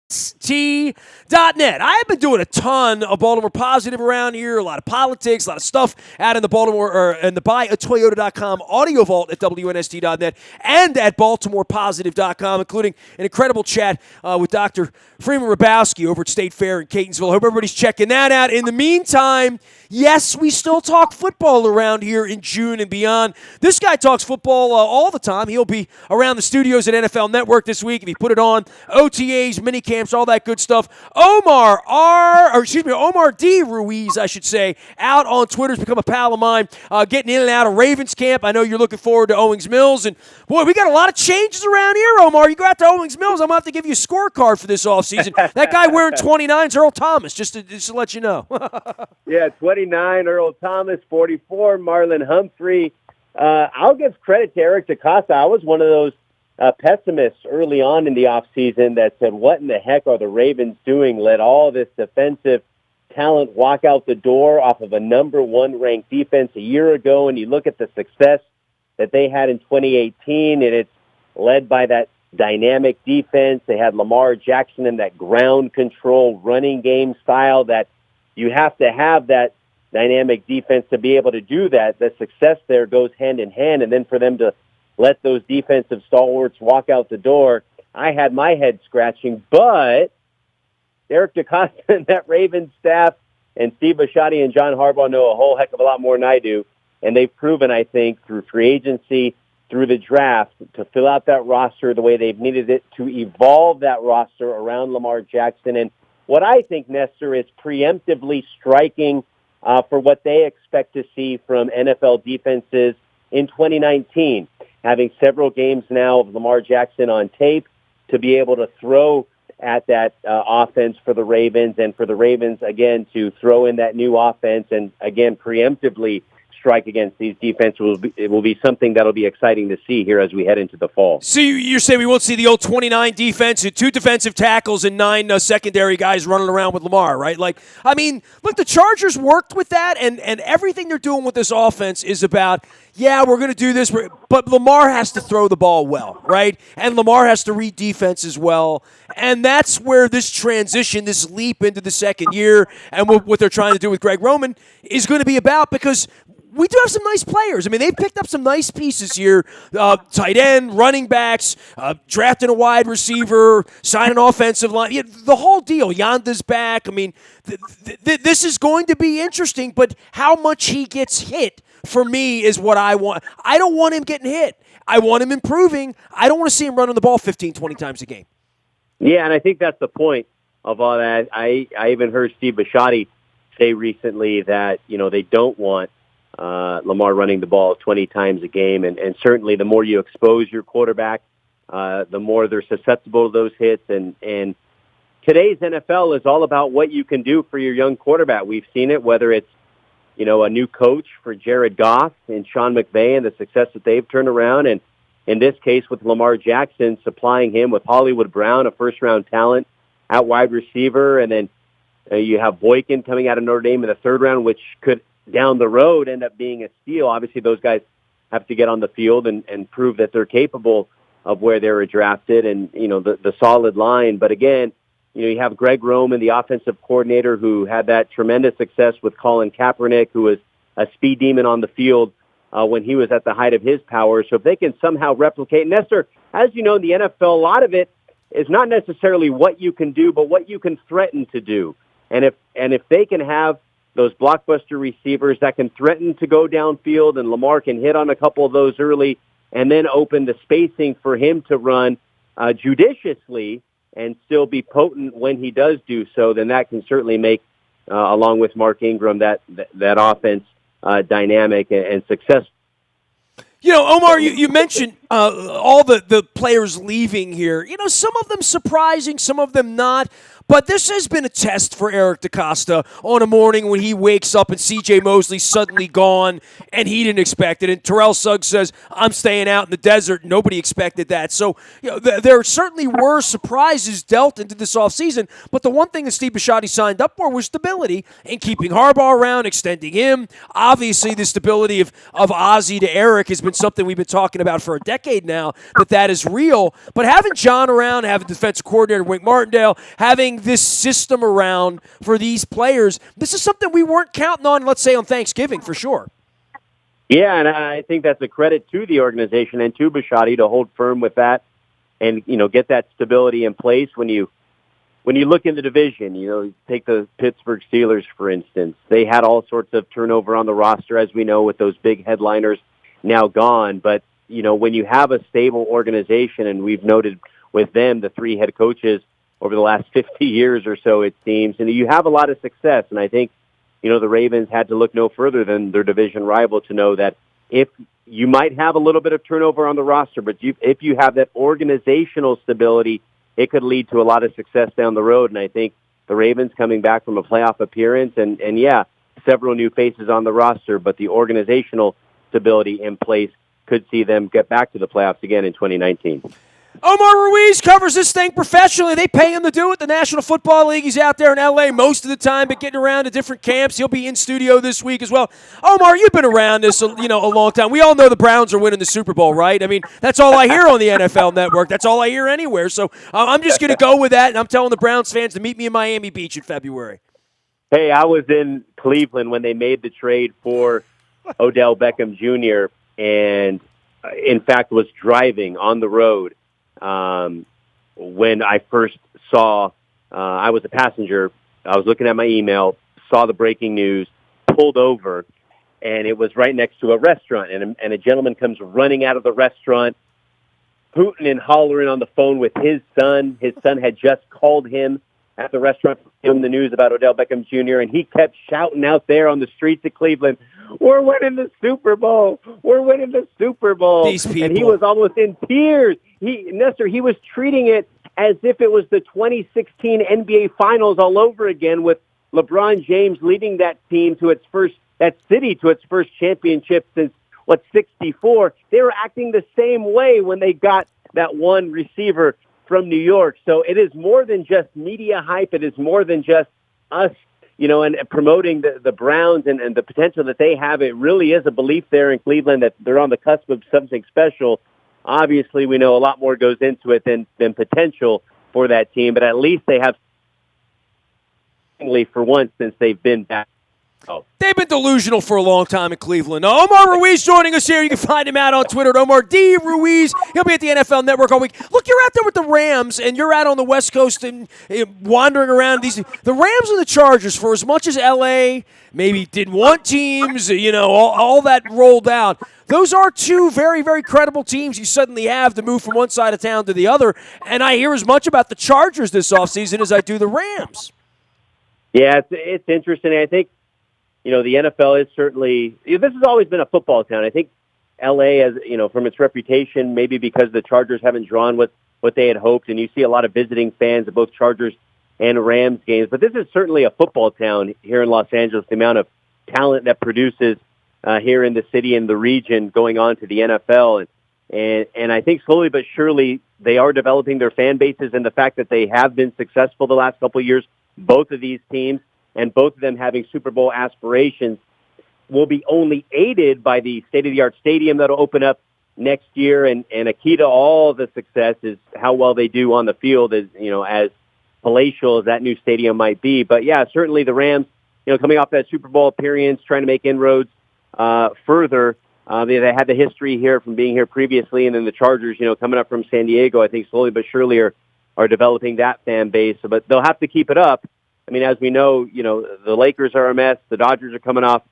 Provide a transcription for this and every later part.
T.net. I have been doing a ton of Baltimore Positive around here, a lot of politics, a lot of stuff out in the Baltimore or in the buyatoyota.com audio vault at WNST.net and at BaltimorePositive.com, including an incredible chat with Dr. Freeman Rabowski over at State Fair in Catonsville. I hope everybody's checking that out. In the meantime, yes, we still talk football around here in June and beyond. This guy talks football all the time. He'll be around the studios at NFL Network this week if he put it on. OTAs, mini camps, all that good stuff. Omar D. Ruiz, I should say, out on Twitter, has become a pal of mine, getting in and out of Ravens camp. I know you're looking forward to Owings Mills. And, boy, we got a lot of changes around here, Omar. You go out to Owings Mills, I'm going to have to give you a scorecard for this offseason. That guy wearing 29 is Earl Thomas, just to let you know. Yeah, 29, Earl Thomas, 44, Marlon Humphrey. I'll give credit to Eric DeCosta. I was one of those pessimists early on in the offseason that said, what in the heck are the Ravens doing? Let all this defensive talent walk out the door off of a number one ranked defense a year ago, and you look at the success that they had in 2018, and it's led by that dynamic defense. They had Lamar Jackson in that ground control running game style that you have to have that dynamic defense to be able to do that. The success there goes hand in hand, and then for them to let those defensive stalwarts walk out the door, I had my head scratching. But Eric DeCosta and that Ravens staff and Steve Bisciotti and John Harbaugh know a whole heck of a lot more than I do, and they've proven, I think, through free agency, through the draft, to fill out that roster the way they've needed it, to evolve that roster around Lamar Jackson. And what I think, Nestor, is preemptively striking for what they expect to see from NFL defenses in 2019. Having several games now of Lamar Jackson on tape to be able to throw at that offense for the Ravens, and for the Ravens, again, to throw in that new offense and, again, preemptively strike against these defenses will be something that'll be exciting to see here as we head into the fall. So you're saying we won't see the old 29 defense and 2 defensive tackles and 9 secondary guys running around with Lamar, right? Like, I mean, look, the Chargers worked with that, and everything they're doing with this offense is about, yeah, we're going to do this, but Lamar has to throw the ball well, right? And Lamar has to read defense as well. And that's where this transition, this leap into the second year, and what they're trying to do with Greg Roman is going to be about, because we do have some nice players. I mean, they picked up some nice pieces here. Tight end, running backs, drafting a wide receiver, signing an offensive line. Yeah, the whole deal. Yonda's back. I mean, this is going to be interesting, but how much he gets hit, for me, is what I want. I don't want him getting hit. I want him improving. I don't want to see him running the ball 15, 20 times a game. Yeah, and I think that's the point of all that. I even heard Steve Bisciotti say recently that, they don't want Lamar running the ball 20 times a game, and certainly the more you expose your quarterback, the more they're susceptible to those hits. And today's NFL is all about what you can do for your young quarterback. We've seen it, whether it's a new coach for Jared Goff and Sean McVay and the success that they've turned around, and in this case with Lamar Jackson, supplying him with Hollywood Brown, a first-round talent at wide receiver, and then you have Boykin coming out of Notre Dame in the third round, which could down the road end up being a steal. Obviously, those guys have to get on the field and prove that they're capable of where they were drafted, and the solid line. But again, you have Greg Roman, the offensive coordinator, who had that tremendous success with Colin Kaepernick, who was a speed demon on the field when he was at the height of his power. So if they can somehow replicate, Nestor, as you know, in the NFL, a lot of it is not necessarily what you can do, but what you can threaten to do. And if they can have those blockbuster receivers that can threaten to go downfield, and Lamar can hit on a couple of those early and then open the spacing for him to run judiciously and still be potent when he does do so, then that can certainly make, along with Mark Ingram, that offense dynamic and successful. Omar, you mentioned all the players leaving here. Some of them surprising, some of them not. But this has been a test for Eric DeCosta on a morning when he wakes up and C.J. Mosley's suddenly gone and he didn't expect it. And Terrell Suggs says, I'm staying out in the desert. Nobody expected that. So, there certainly were surprises dealt into this offseason. But the one thing that Steve Bisciotti signed up for was stability and keeping Harbaugh around, extending him. Obviously, the stability of Ozzie to Eric has been something we've been talking about for a decade now, that is real. But having John around, having defensive coordinator Wink Martindale, having this system around for these players, this is something we weren't counting on, let's say, on Thanksgiving for sure. Yeah, and I think that's a credit to the organization and to Bisciotti to hold firm with that and, get that stability in place. When you look in the division, take the Pittsburgh Steelers, for instance. They had all sorts of turnover on the roster, as we know, with those big headliners now gone. But, when you have a stable organization, and we've noted with them the 3 head coaches over the last 50 years or so, it seems, and you have a lot of success. And I think, the Ravens had to look no further than their division rival to know that if you might have a little bit of turnover on the roster, but if you have that organizational stability, it could lead to a lot of success down the road. And I think the Ravens coming back from a playoff appearance and several new faces on the roster, but the organizational stability in place could see them get back to the playoffs again in 2019. Omar Ruiz covers this thing professionally. They pay him to do it. The National Football League. He's out there in L.A. most of the time, but getting around to different camps. He'll be in studio this week as well. Omar, you've been around this, a long time. We all know the Browns are winning the Super Bowl, right? I mean, that's all I hear on the NFL Network. That's all I hear anywhere. So I'm just going to go with that, and I'm telling the Browns fans to meet me in Miami Beach in February. Hey, I was in Cleveland when they made the trade for Odell Beckham Jr. and, in fact, was driving on the road. When I first saw, I was a passenger, I was looking at my email, saw the breaking news, pulled over, and it was right next to a restaurant. And a gentleman comes running out of the restaurant, hooting and hollering on the phone with his son. His son had just called him at the restaurant to give him the news about Odell Beckham Jr., and he kept shouting out there on the streets of Cleveland, "We're winning the Super Bowl! We're winning the Super Bowl!" These people. And he was almost in tears. Nestor, he was treating it as if it was the 2016 NBA Finals all over again, with LeBron James leading that team to its first championship since, 64. They were acting the same way when they got that one receiver from New York. So it is more than just media hype. It is more than just us, and promoting the Browns and the potential that they have. It really is a belief there in Cleveland that they're on the cusp of something special. Obviously, we know a lot more goes into it than potential for that team, but at least they have, for once, since they've been back. Oh. They've been delusional for a long time in Cleveland. Omar Ruiz joining us here. You can find him out on Twitter at Omar D. Ruiz. He'll be at the NFL Network all week. Look, you're out there with the Rams, and you're out on the West Coast and wandering around. The Rams and the Chargers, for as much as L.A. maybe didn't want teams, all that rolled out, those are 2 very, very credible teams you suddenly have to move from one side of town to the other. And I hear as much about the Chargers this offseason as I do the Rams. Yeah, it's interesting. I think, the NFL is certainly, this has always been a football town. I think L.A., as from its reputation, maybe because the Chargers haven't drawn what they had hoped, and you see a lot of visiting fans of both Chargers and Rams games. But this is certainly a football town here in Los Angeles, the amount of talent that produces here in the city and the region going on to the NFL. And I think slowly but surely they are developing their fan bases, and the fact that they have been successful the last couple of years, both of these teams, and both of them having Super Bowl aspirations, will be only aided by the state-of-the-art stadium that will open up next year. And a key to all the success is how well they do on the field, as palatial as that new stadium might be. But, yeah, certainly the Rams, coming off that Super Bowl appearance, trying to make inroads further. They had the history here from being here previously, and then the Chargers, coming up from San Diego, I think slowly but surely are developing that fan base. But they'll have to keep it up. I mean, as we know, the Lakers are a mess. The Dodgers are coming off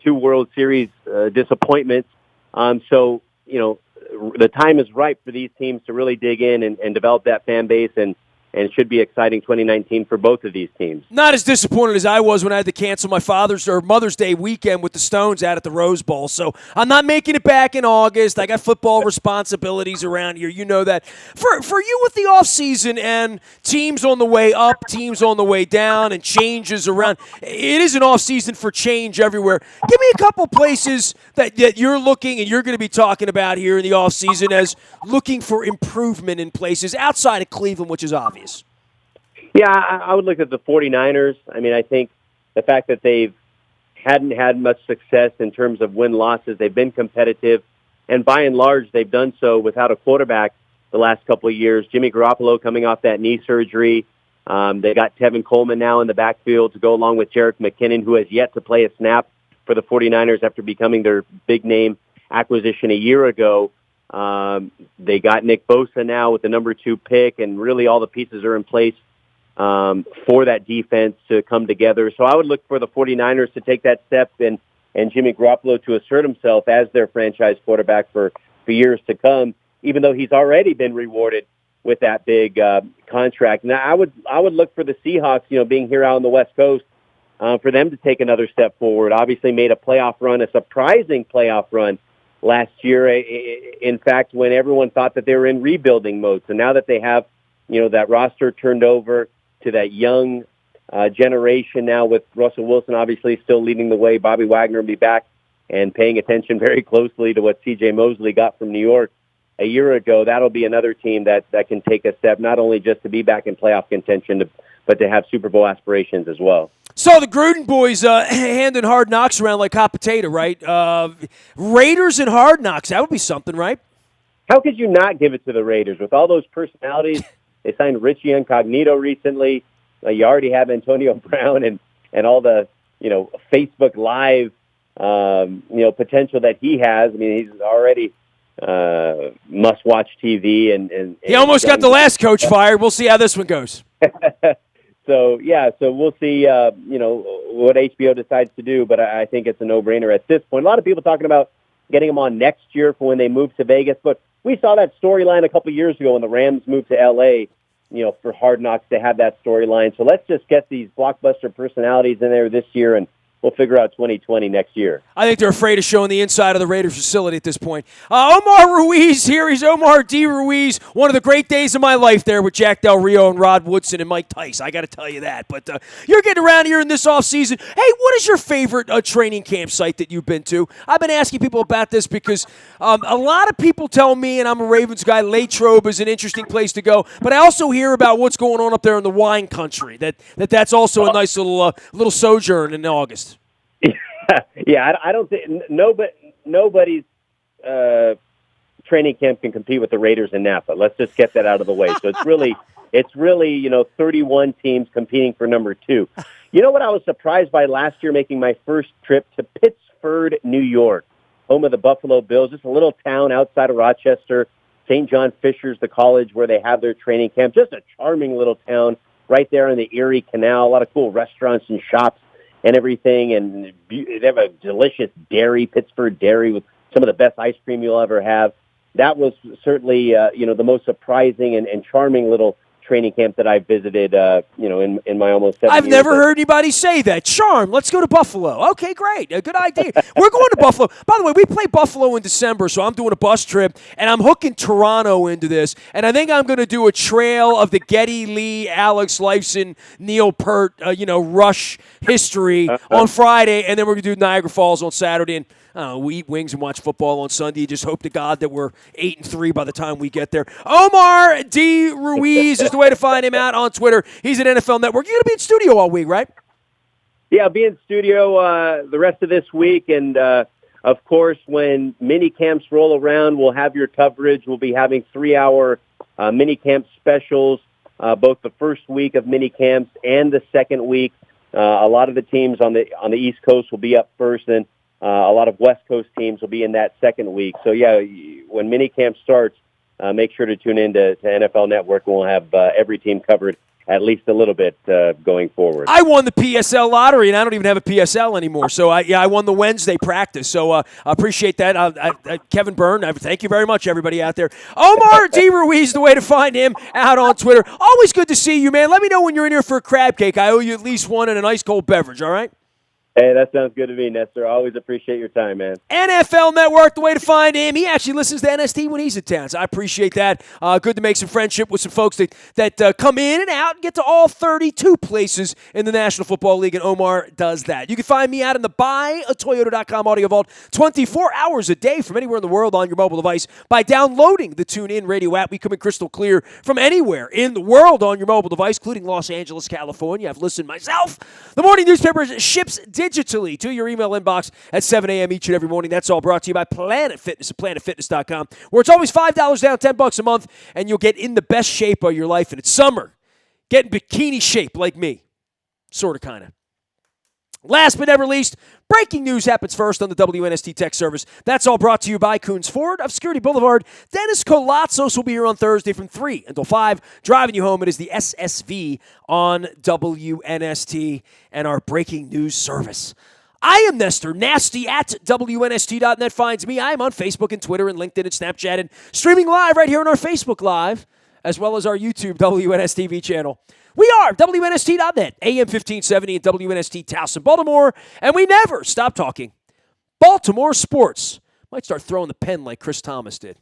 2 World Series disappointments. So, the time is ripe for these teams to really dig in and develop that fan base and and should be exciting 2019 for both of these teams. Not as disappointed as I was when I had to cancel my Father's or Mother's Day weekend with the Stones out at the Rose Bowl. So I'm not making it back in August. I got football responsibilities around here. You know that. For you with the offseason and teams on the way up, teams on the way down, and changes around, it is an offseason for change everywhere. Give me a couple places that you're looking and you're going to be talking about here in the offseason as looking for improvement in places outside of Cleveland, which is obvious. Yeah, I would look at the 49ers. I mean, I think the fact that they've hadn't had much success in terms of win-losses, they've been competitive, and by and large, they've done so without a quarterback the last couple of years. Jimmy Garoppolo coming off that knee surgery. They got Tevin Coleman now in the backfield to go along with Jerick McKinnon, who has yet to play a snap for the 49ers after becoming their big-name acquisition a year ago. They got Nick Bosa now with the number 2 pick, and really all the pieces are in place for that defense to come together. So I would look for the 49ers to take that step and Jimmy Garoppolo to assert himself as their franchise quarterback for years to come, even though he's already been rewarded with that big contract. Now, I would look for the Seahawks, being here out on the West Coast, for them to take another step forward. Obviously made a playoff run, a surprising playoff run last year, in fact, when everyone thought that they were in rebuilding mode. So now that they have, that roster turned over to that young generation now with Russell Wilson obviously still leading the way, Bobby Wagner will be back and paying attention very closely to what C.J. Mosley got from New York a year ago. That'll be another team that can take a step, not only just to be back in playoff contention, but to have Super Bowl aspirations as well. So the Gruden boys handing Hard Knocks around like hot potato, right? Raiders and Hard Knocks, that would be something, right? How could you not give it to the Raiders? With all those personalities, they signed Richie Incognito recently. You already have Antonio Brown and all the, Facebook Live, potential that he has. I mean, he's already must-watch TV. And he almost got the last coach fired. We'll see how this one goes. So we'll see, what HBO decides to do, but I think it's a no-brainer at this point. A lot of people talking about getting him on next year for when they move to Vegas, but we saw that storyline a couple of years ago when the Rams moved to L.A., for Hard Knocks to have that storyline. So let's just get these blockbuster personalities in there this year, and we'll figure out 2020 next year. I think they're afraid of showing the inside of the Raiders facility at this point. Omar Ruiz here. He's Omar D. Ruiz. One of the great days of my life there with Jack Del Rio and Rod Woodson and Mike Tice. I got to tell you that. But you're getting around here in this offseason. Hey, what is your favorite training camp site that you've been to? I've been asking people about this because a lot of people tell me, and I'm a Ravens guy, Latrobe is an interesting place to go. But I also hear about what's going on up there in the wine country. That's also a nice little sojourn in August. Yeah, I don't think nobody's training camp can compete with the Raiders in Napa. Let's just get that out of the way. So it's really 31 teams competing for number 2. You know what I was surprised by last year, making my first trip to Pittsford, New York, home of the Buffalo Bills, just a little town outside of Rochester. St. John Fisher's the college where they have their training camp. Just a charming little town right there in the Erie Canal. A lot of cool restaurants and shops and everything, and they have a delicious dairy, Pittsburgh Dairy, with some of the best ice cream you'll ever have. That was certainly, the most surprising and charming little training camp that I visited, in my almost 7 years. I've never heard anybody say that. Charm, let's go to Buffalo. Okay, great. A good idea. We're going to Buffalo. By the way, we play Buffalo in December, so I'm doing a bus trip, and I'm hooking Toronto into this, and I think I'm going to do a trail of the Geddy Lee, Alex Lifeson, Neil Peart, Rush history on Friday, and then we're going to do Niagara Falls on Saturday, and we eat wings and watch football on Sunday. You just hope to God that we're 8-3 by the time we get there. Omar D. Ruiz is the way to find him out on Twitter. He's at NFL Network. You're going to be in studio all week, right? Yeah, I'll be in studio the rest of this week. And, of course, when mini camps roll around, we'll have your coverage. We'll be having 3-hour mini camp specials, both the first week of mini camps and the second week. A lot of the teams on the East Coast will be up first, and a lot of West Coast teams will be in that second week. So, yeah, when minicamp starts, make sure to tune in to NFL Network. We'll have every team covered at least a little bit going forward. I won the PSL lottery, and I don't even have a PSL anymore. So, I won the Wednesday practice. So, I appreciate that. Kevin Byrne, thank you very much, everybody out there. Omar D. Ruiz, the way to find him out on Twitter. Always good to see you, man. Let me know when you're in here for a crab cake. I owe you at least one and a nice cold beverage, all right? Hey, that sounds good to me, Nestor. I always appreciate your time, man. NFL Network, the way to find him. He actually listens to NST when he's in town, so I appreciate that. Good to make some friendship with some folks that come in and out and get to all 32 places in the National Football League, and Omar does that. You can find me out in the buyatoyota.com audio vault 24 hours a day from anywhere in the world on your mobile device by downloading the TuneIn Radio app. We come in crystal clear from anywhere in the world on your mobile device, including Los Angeles, California. I've listened myself. The morning newspaper ships digitally to your email inbox at 7 a.m. each and every morning. That's all brought to you by Planet Fitness at planetfitness.com, where it's always $5 down, $10 a month, and you'll get in the best shape of your life. And it's summer. Get in bikini shape like me. Sort of, kind of. Last but never least, breaking news happens first on the WNST Tech Service. That's all brought to you by Coons Ford of Security Boulevard. Dennis Colatzos will be here on Thursday from 3 until 5, driving you home. It is the SSV on WNST and our breaking news service. I am Nestor, nasty at WNST.net finds me. I am on Facebook and Twitter and LinkedIn and Snapchat and streaming live right here on our Facebook Live, as well as our YouTube WNSTV channel. We are WNST.net, AM 1570 at WNST Towson, Baltimore, and we never stop talking Baltimore sports. Might start throwing the pen like Chris Thomas did.